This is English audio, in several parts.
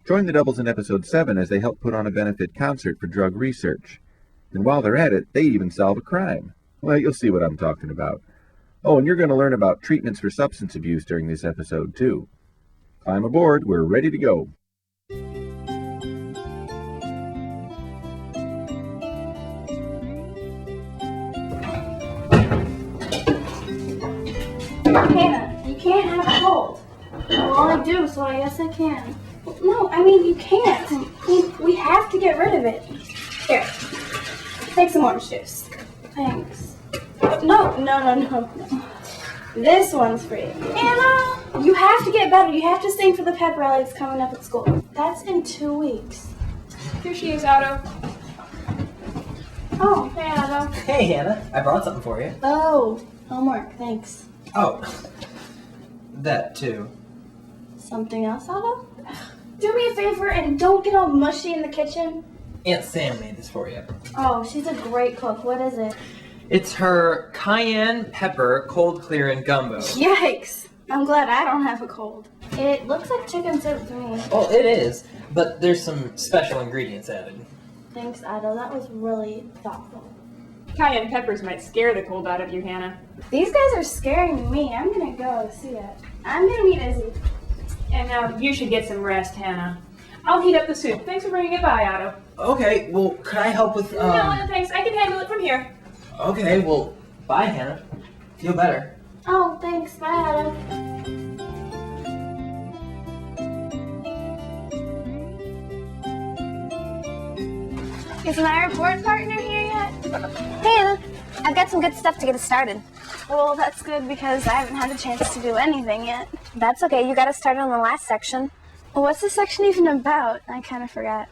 Join the Doubles in Episode 7 as they help put on a benefit concert for drug research. And while they're at it, they even solve a crime. Well, you'll see what I'm talking about. Oh, and you're going to learn about treatments for substance abuse during this episode, too. Climb aboard, we're ready to go. Hannah, you can't have a cold. Well, I do, so I guess I can. No, I mean, you can't. We have to get rid of it. Here, take some orange juice. Thanks. No. This one's for you. Anna, you have to get better. You have to sing for the pep rally that's coming up at school. That's in 2 weeks. Here she is, Otto. Oh, hey, Otto. Hey, Hannah. I brought something for you. Oh, homework, thanks. Oh, that too. Something else, Otto? Do me a favor and don't get all mushy in the kitchen. Aunt Sam made this for you. Oh, she's a great cook. What is it? It's her cayenne pepper cold clear and gumbo. Yikes! I'm glad I don't have a cold. It looks like chicken soup to me. Oh, it is, but there's some special ingredients added. Thanks, Otto. That was really thoughtful. Cayenne peppers might scare the cold out of you, Hannah. These guys are scaring me. I'm gonna go see it. I'm gonna meet Izzy. And now you should get some rest, Hannah. I'll heat up the soup. Thanks for bringing it by, Otto. Okay, well, could I help with, No, thanks. I can handle it from here. Okay, well, bye, Hannah. Feel better. Oh, thanks. Bye, Otto. Is my report partner here yet? Hey, Anna. I've got some good stuff to get us started. Well, that's good because I haven't had a chance to do anything yet. That's okay. You got us started on the last section. Well, what's this section even about? I kind of forgot.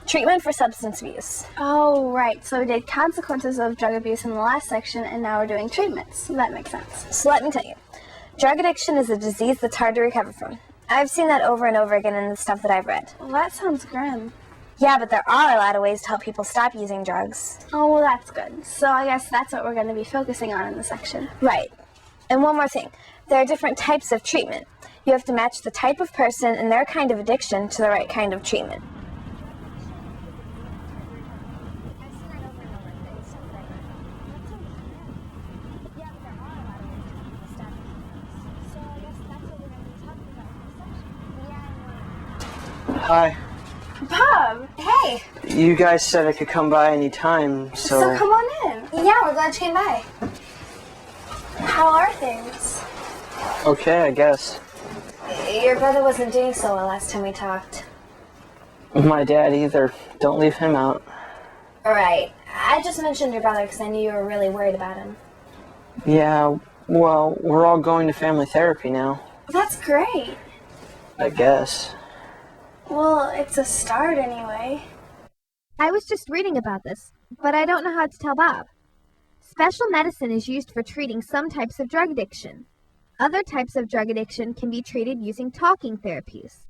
Treatment for substance abuse. Oh, right. So we did consequences of drug abuse in the last section, and now we're doing treatments. That makes sense. So let me tell you. Drug addiction is a disease that's hard to recover from. I've seen that over and over again in the stuff that I've read. Well, that sounds grim. Yeah, but there are a lot of ways to help people stop using drugs. Oh, well, that's good. So I guess that's what we're going to be focusing on in this section. Right. And one more thing. There are different types of treatment. You have to match the type of person and their kind of addiction to the right kind of treatment. Hi. Bob! Hey! You guys said I could come by any time, So come on in. Yeah, we're glad you came by. How are things? Okay, I guess. Your brother wasn't doing so well last time we talked. My dad either. Don't leave him out. Right. I just mentioned your brother because I knew you were really worried about him. Yeah, well, we're all going to family therapy now. That's great. I guess. Well, it's a start anyway. I was just reading about this, but I don't know how to tell Bob. Special medicine is used for treating some types of drug addiction. Other types of drug addiction can be treated using talking therapies.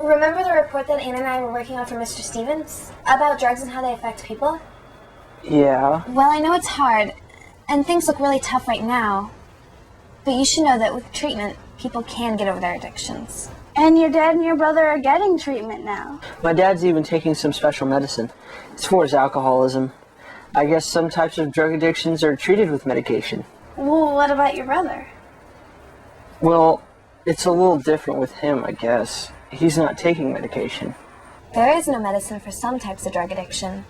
Remember the report that Anna and I were working on for Mr. Stevens? About drugs and how they affect people? Yeah. Well, I know it's hard, and things look really tough right now. But you should know that with treatment, people can get over their addictions. And your dad and your brother are getting treatment now. My dad's even taking some special medicine. It's for his alcoholism. I guess some types of drug addictions are treated with medication. Well, what about your brother? Well, it's a little different with him, I guess. He's not taking medication. There is no medicine for some types of drug addiction.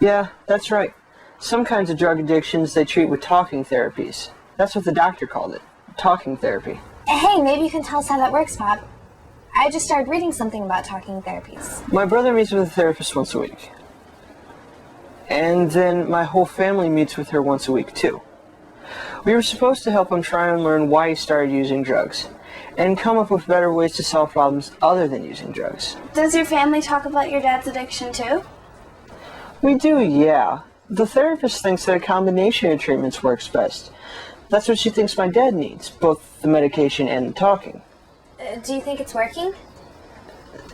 Yeah, that's right. Some kinds of drug addictions they treat with talking therapies. That's what the doctor called it, talking therapy. Hey, maybe you can tell us how that works, Bob. I just started reading something about talking therapies. My brother meets with a therapist once a week. And then my whole family meets with her once a week, too. We were supposed to help him try and learn why he started using drugs and come up with better ways to solve problems other than using drugs. Does your family talk about your dad's addiction too? We do, yeah. The therapist thinks that a combination of treatments works best. That's what she thinks my dad needs, both the medication and the talking. Do you think it's working?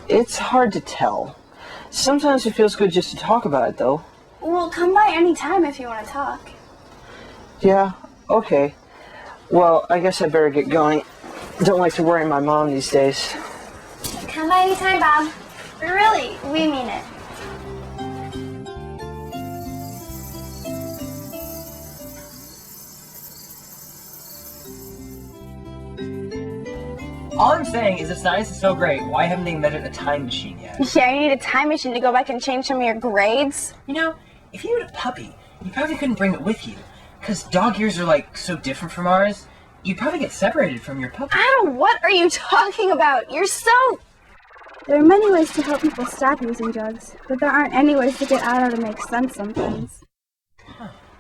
It's hard to tell. Sometimes it feels good just to talk about it, though. Well, come by any time if you want to talk. Yeah, okay. Well, I guess I better get going. Don't like to worry my mom these days. Come by anytime, Bob. Really, we mean it. All I'm saying is if science is so great, why haven't they invented a time machine yet? Yeah, you need a time machine to go back and change some of your grades. You know, if you had a puppy, you probably couldn't bring it with you. Because dog ears are like so different from ours, you'd probably get separated from your puppy. Adam, what are you talking about? You're so... There are many ways to help people stop using drugs, but there aren't any ways to get out or to make sense sometimes.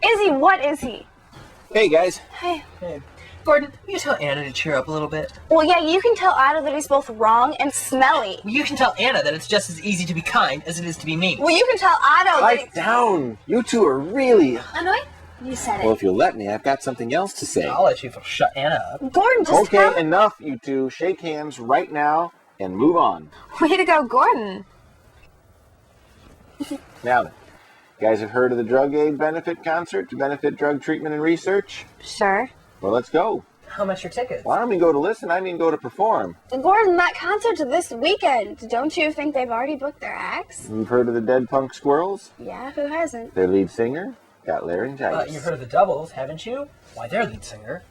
Izzy, what is he? Hey, guys. Hey. Hey, Gordon, will you tell Anna to cheer up a little bit? Well, yeah, you can tell Otto that he's both wrong and smelly. Well, you can tell Anna that it's just as easy to be kind as it is to be mean. Well, you can tell Otto that Pipe down. You two are really... Annoying? You said it. Well, if you'll let me, I've got something else to say. I'll let you shut Anna up. Gordon, just Okay, tell... enough, you two. Shake hands right now and move on. Way to go, Gordon. Now then, you guys have heard of the Drug Aid Benefit Concert to benefit drug treatment and research? Sure. Well, let's go. How much are tickets? Well, I don't mean go to listen, I mean go to perform. Gordon, that concert's this weekend. Don't you think they've already booked their acts? You've heard of the Dead Punk Squirrels? Yeah, who hasn't? Their lead singer got laryngitis. You've heard of the Doubles, haven't you? Why, their lead singer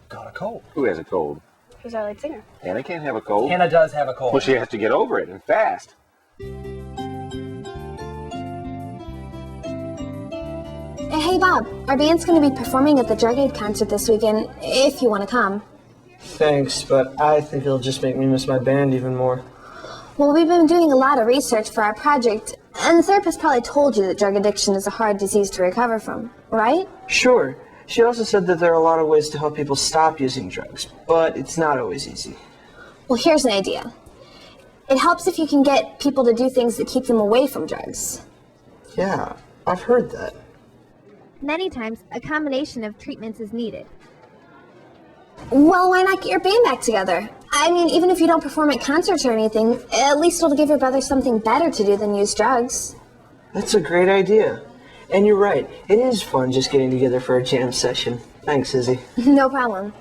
got a cold. Who has a cold? Who's our lead singer? Anna can't have a cold. Anna does have a cold. Well, she has to get over it, and fast. Hey, Bob. Our band's going to be performing at the Drug Aid concert this weekend, if you want to come. Thanks, but I think it'll just make me miss my band even more. Well, we've been doing a lot of research for our project, and the therapist probably told you that drug addiction is a hard disease to recover from, right? Sure. She also said that there are a lot of ways to help people stop using drugs, but it's not always easy. Well, here's an idea. It helps if you can get people to do things that keep them away from drugs. Yeah, I've heard that. Many times, a combination of treatments is needed. Well, why not get your band back together? I mean, even if you don't perform at concerts or anything, at least it'll give your brother something better to do than use drugs. That's a great idea. And you're right, it is fun just getting together for a jam session. Thanks, Izzy. No problem.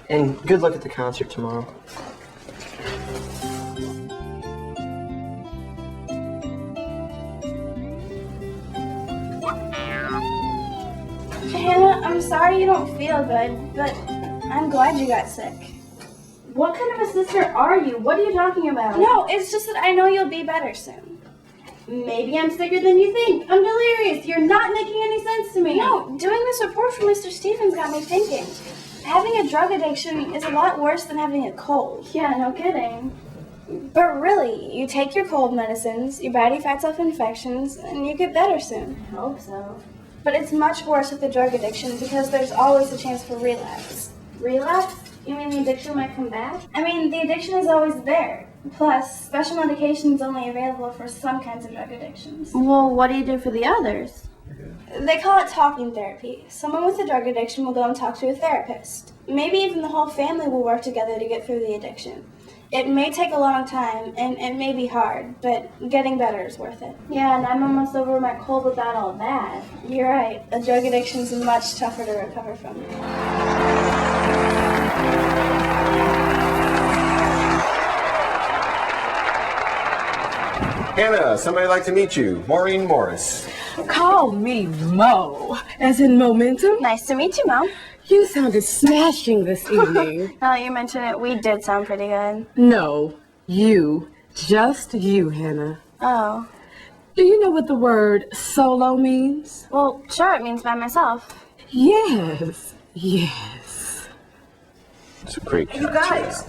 And good luck at the concert tomorrow. Hannah, I'm sorry you don't feel good, but I'm glad you got sick. What kind of a sister are you? What are you talking about? No, it's just that I know you'll be better soon. Maybe I'm sicker than you think. I'm delirious. You're not making any sense to me. No, doing this report for Mr. Stevens got me thinking. Having a drug addiction is a lot worse than having a cold. Yeah, no kidding. But really, you take your cold medicines, your body fights off infections, and you get better soon. I hope so. But it's much worse with the drug addiction because there's always a chance for relapse. Relapse? You mean the addiction might come back? I mean, the addiction is always there. Plus, special medication is only available for some kinds of drug addictions. Well, what do you do for the others? They call it talking therapy. Someone with a drug addiction will go and talk to a therapist. Maybe even the whole family will work together to get through the addiction. It may take a long time, and it may be hard, but getting better is worth it. Yeah, and I'm almost over my cold without all that. You're right. A drug addiction is much tougher to recover from. Hannah, somebody like to meet you. Maureen Morris. Call me Mo, as in momentum. Nice to meet you, Mom. You sounded smashing this evening. Now that you mention it, we did sound pretty good. No, you. Just you, Hannah. Oh. Do you know what the word solo means? Well, sure, it means by myself. Yes. Yes. It's a great You concert. guys!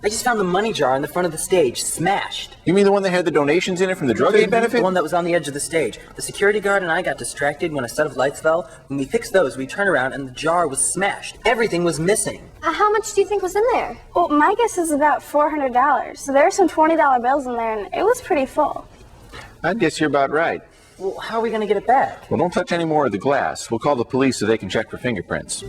I just found the money jar in the front of the stage, smashed. You mean the one that had the donations in it from the drug aid benefit? The one that was on the edge of the stage. The security guard and I got distracted when a set of lights fell. When we fixed those, we turned around and the jar was smashed. Everything was missing. How much do you think was in there? Well, my guess is about $400. So there were some $20 bills in there, and it was pretty full. I guess you're about right. Well, how are we going to get it back? Well, don't touch any more of the glass. We'll call the police so they can check for fingerprints.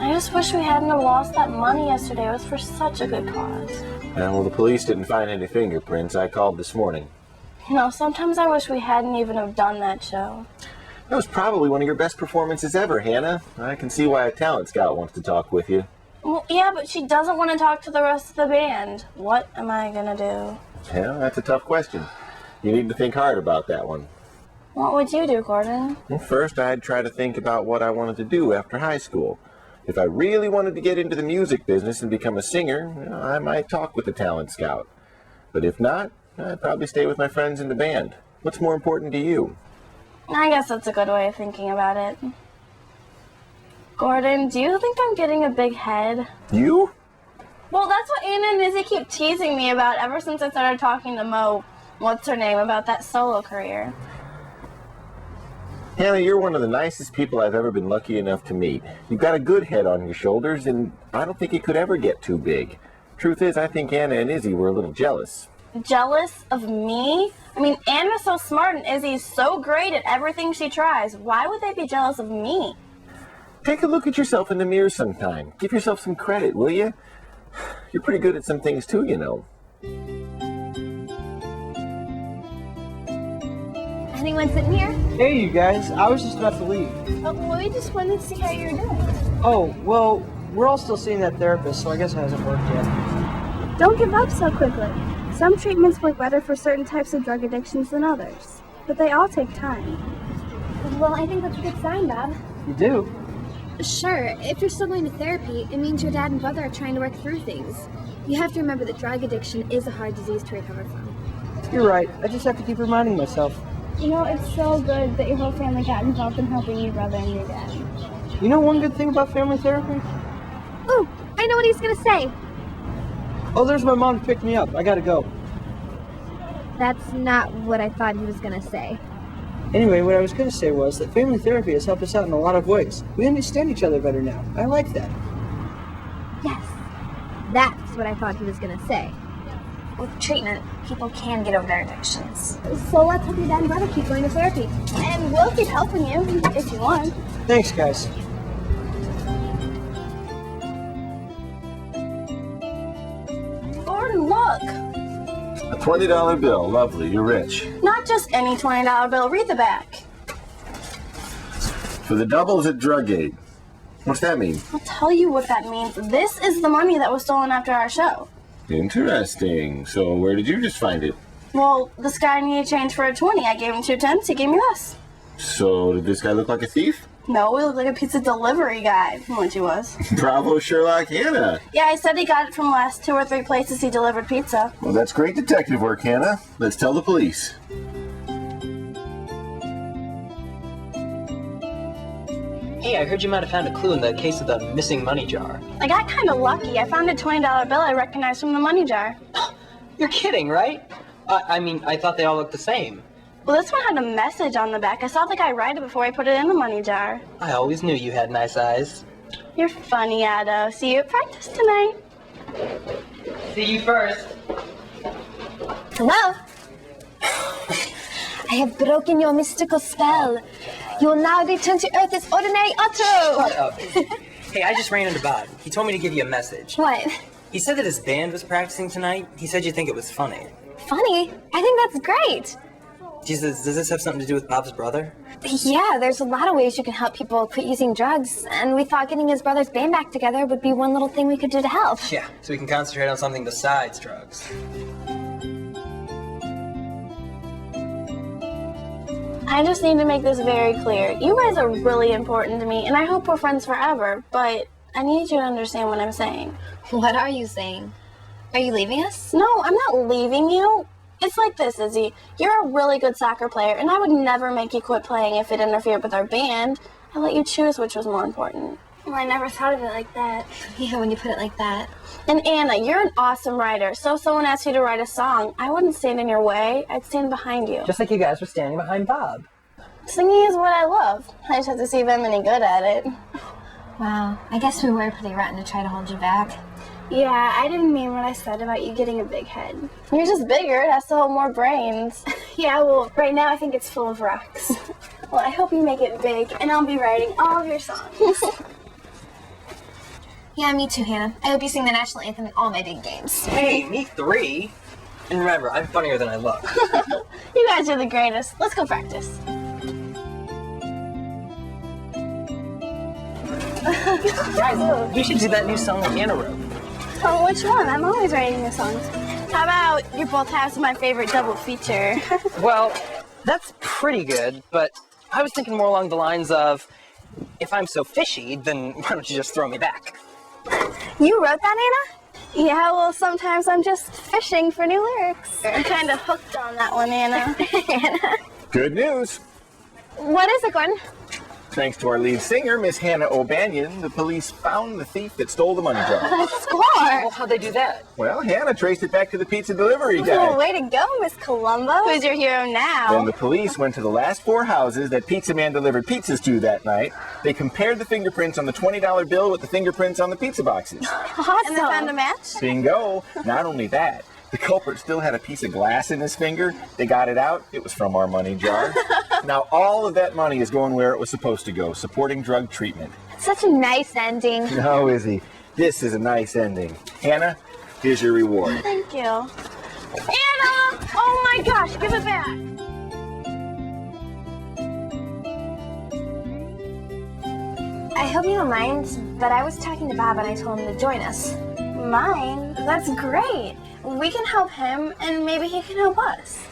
I just wish we hadn't have lost that money yesterday. It was for such a good cause. Well, the police didn't find any fingerprints. I called this morning. No, sometimes I wish we hadn't even have done that show. That was probably one of your best performances ever, Hannah. I can see why a talent scout wants to talk with you. Well, yeah, but she doesn't want to talk to the rest of the band. What am I gonna do? Yeah, that's a tough question. You need to think hard about that one. What would you do, Gordon? Well, first, I'd try to think about what I wanted to do after high school. If I really wanted to get into the music business and become a singer, I might talk with the talent scout. But if not, I'd probably stay with my friends in the band. What's more important to you? I guess that's a good way of thinking about it. Gordon, do you think I'm getting a big head? You? Well, that's what Anna and Izzy keep teasing me about ever since I started talking to Mo, what's her name, about that solo career. Hannah, you're one of the nicest people I've ever been lucky enough to meet. You've got a good head on your shoulders, and I don't think it could ever get too big. Truth is, I think Anna and Izzy were a little jealous. Jealous of me? I mean, Anna's so smart and Izzy's so great at everything she tries. Why would they be jealous of me? Take a look at yourself in the mirror sometime. Give yourself some credit, will you? You're pretty good at some things too, you know. Anyone sitting here? Hey, you guys. I was just about to leave. Well, we just wanted to see how you're doing. Oh, well, we're all still seeing that therapist, so I guess it hasn't worked yet. Don't give up so quickly. Some treatments work better for certain types of drug addictions than others, but they all take time. Well, I think that's a good sign, Bob. You do? Sure, if you're still going to therapy, it means your dad and brother are trying to work through things. You have to remember that drug addiction is a hard disease to recover from. You're right. I just have to keep reminding myself. You know, it's so good that your whole family got involved in helping your brother and your dad. You know one good thing about family therapy? Ooh, I know what he's gonna say. Oh, there's my mom to pick me up. I gotta go. That's not what I thought he was gonna say. Anyway, what I was gonna say was that family therapy has helped us out in a lot of ways. We understand each other better now. I like that. Yes, that's what I thought he was gonna say. With treatment, people can get over their addictions. So let's help your dad and brother keep going to therapy. And we'll keep helping you if you want. Thanks, guys. Gordon, look! A $20 bill. Lovely. You're rich. Not just any $20 bill. Read the back. For the doubles at Drug Aid. What's that mean? I'll tell you what that means. This is the money that was stolen after our show. Interesting. So where did you just find it? Well, this guy needed change for a 20. I gave him 2 10s. He gave me less. So did this guy look like a thief? No, he looked like a pizza delivery guy, which he was. Bravo, Sherlock Hannah. Yeah, he said he got it from the last 2 or 3 places he delivered pizza. Well, that's great detective work, Hannah. Let's tell the police. Hey, I heard you might have found a clue in the case of the missing money jar. I got kind of lucky. I found a $20 bill I recognized from the money jar. You're kidding, right? I mean, I thought they all looked the same. Well, this one had a message on the back. I saw the guy write it before I put it in the money jar. I always knew you had nice eyes. You're funny, Addo. See you at practice tonight. See you first. Hello? I have broken your mystical spell. You will now return to Earth as ordinary Otto. Shut up. Hey, I just ran into Bob. He told me to give you a message. What? He said that his band was practicing tonight. He said you think it was funny. Funny? I think that's great. Jesus, does this have something to do with Bob's brother? Yeah, there's a lot of ways you can help people quit using drugs, and we thought getting his brother's band back together would be one little thing we could do to help. Yeah, so we can concentrate on something besides drugs. I just need to make this very clear. You guys are really important to me, and I hope we're friends forever, but I need you to understand what I'm saying. What are you saying? Are you leaving us? No, I'm not leaving you. It's like this, Izzy. You're a really good soccer player, and I would never make you quit playing if it interfered with our band. I let you choose which was more important. Well, I never thought of it like that. Yeah, when you put it like that. And Anna, you're an awesome writer, so if someone asked you to write a song, I wouldn't stand in your way. I'd stand behind you. Just like you guys were standing behind Bob. Singing is what I love. I just have to see if I'm any good at it. Wow, I guess we were pretty rotten to try to hold you back. Yeah, I didn't mean what I said about you getting a big head. You're just bigger. It has to hold more brains. Yeah, well, right now I think it's full of rocks. Well, I hope you make it big, and I'll be writing all of your songs. Yeah, me too, Hannah. I hope you sing the national anthem in all my big games. Hey, me 3. And remember, I'm funnier than I look. You guys are the greatest. Let's go practice. Guys, we should do that new song that Anna wrote. Oh, which one? I'm always writing new songs. How about you both have my favorite double feature? Well, that's pretty good, but I was thinking more along the lines of, if I'm so fishy, then why don't you just throw me back? You wrote that, Anna? Yeah, well, sometimes I'm just fishing for new lyrics. I'm kind of hooked on that one, Anna. Hannah? Good news. What is it, Gordon? Thanks to our lead singer, Miss Hannah O'Banion, the police found the thief that stole the money jar. Score! Well, how'd they do that? Well, Hannah traced it back to the pizza delivery Oh, guy. way to go, Miss Columbo. Who's your hero now? Then the police went to the last 4 houses that Pizza Man delivered pizzas to that night. They compared the fingerprints on the $20 bill with the fingerprints on the pizza boxes. Awesome. And they found a match? Bingo! Not only that, the culprit still had a piece of glass in his finger. They got it out. It was from our money jar. Now all of that money is going where it was supposed to go, supporting drug treatment. Such a nice ending. No, Izzy. This is a nice ending. Hannah, here's your reward. Thank you. Anna! Oh my gosh, give it back! I hope you don't mind, but I was talking to Bob and I told him to join us. Mine? That's great. We can help him, and maybe he can help us.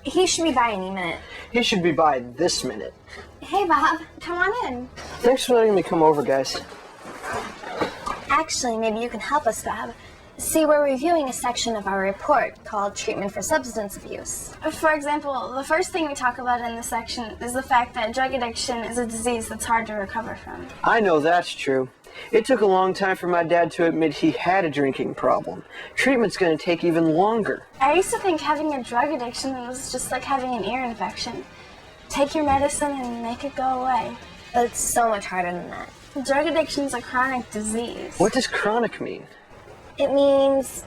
He should be by any minute. He should be by this minute. Hey, Bob, come on in. Thanks for letting me come over, guys. Actually, maybe you can help us, Bob. See, we're reviewing a section of our report called Treatment for Substance Abuse. For example, the first thing we talk about in this section is the fact that drug addiction is a disease that's hard to recover from. I know that's true. It took a long time for my dad to admit he had a drinking problem. Treatment's going to take even longer. I used to think having a drug addiction was just like having an ear infection. Take your medicine and make it go away. But it's so much harder than that. Drug addiction is a chronic disease. What does chronic mean? It means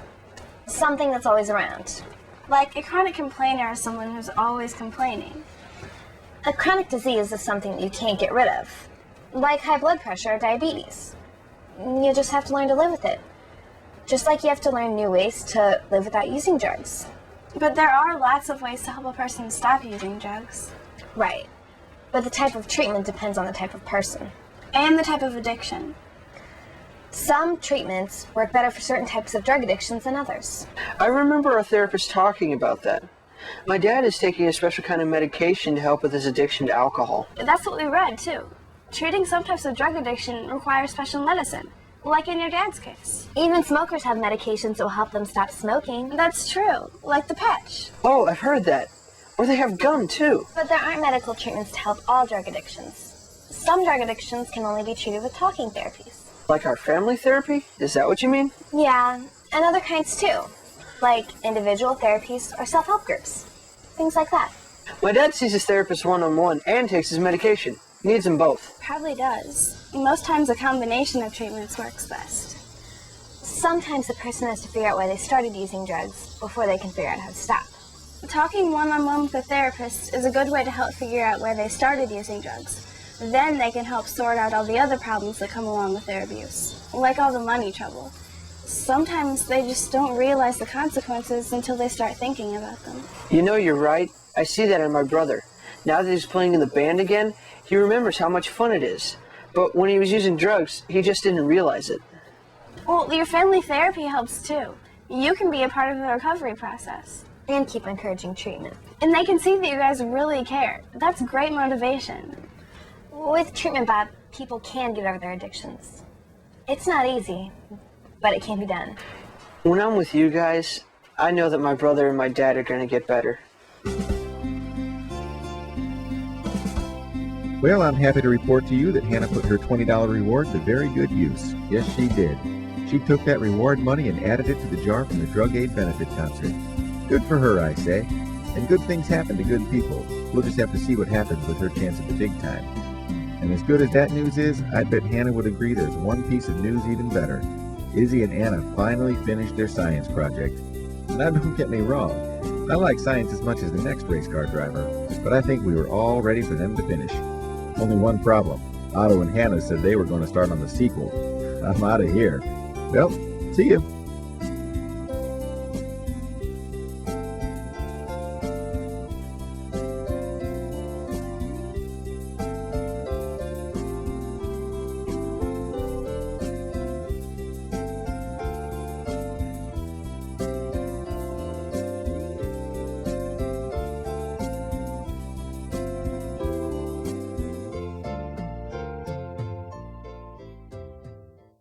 something that's always around. Like a chronic complainer is someone who's always complaining. A chronic disease is something that you can't get rid of. Like high blood pressure or diabetes. You just have to learn to live with it. Just like you have to learn new ways to live without using drugs. But there are lots of ways to help a person stop using drugs. Right. But the type of treatment depends on the type of person. And the type of addiction. Some treatments work better for certain types of drug addictions than others. I remember our therapist talking about that. My dad is taking a special kind of medication to help with his addiction to alcohol. That's what we read, too. Treating some types of drug addiction requires special medicine, like in your dad's case. Even smokers have medications that will help them stop smoking. That's true, like the patch. Oh, I've heard that. Or they have gum, too. But there aren't medical treatments to help all drug addictions. Some drug addictions can only be treated with talking therapies. Like our family therapy? Is that what you mean? Yeah, and other kinds too. Like individual therapies or self-help groups. Things like that. My dad sees his therapist one-on-one and takes his medication. Needs them both. Probably does. Most times a combination of treatments works best. Sometimes the person has to figure out why they started using drugs before they can figure out how to stop. Talking one-on-one with a therapist is a good way to help figure out where they started using drugs. Then they can help sort out all the other problems that come along with their abuse, like all the money trouble. Sometimes they just don't realize the consequences until they start thinking about them. You know, you're right. I see that in my brother. Now that he's playing in the band again, he remembers how much fun it is. But when he was using drugs, he just didn't realize it. Well, your family therapy helps too. You can be a part of the recovery process. And keep encouraging treatment. And they can see that you guys really care. That's great motivation. With treatment, Bob, people can get over their addictions. It's not easy, but it can be done. When I'm with you guys, I know that my brother and my dad are going to get better. Well, I'm happy to report to you that Hannah put her $20 reward to very good use. Yes, she did. She took that reward money and added it to the jar from the Drug Aid benefit concert. Good for her, I say. And good things happen to good people. We'll just have to see what happens with her chance at the big time. And as good as that news is, I bet Hannah would agree there's one piece of news even better. Izzy and Anna finally finished their science project. Now, don't get me wrong. I like science as much as the next race car driver, but I think we were all ready for them to finish. Only one problem. Otto and Hannah said they were going to start on the sequel. I'm out of here. Well, see you.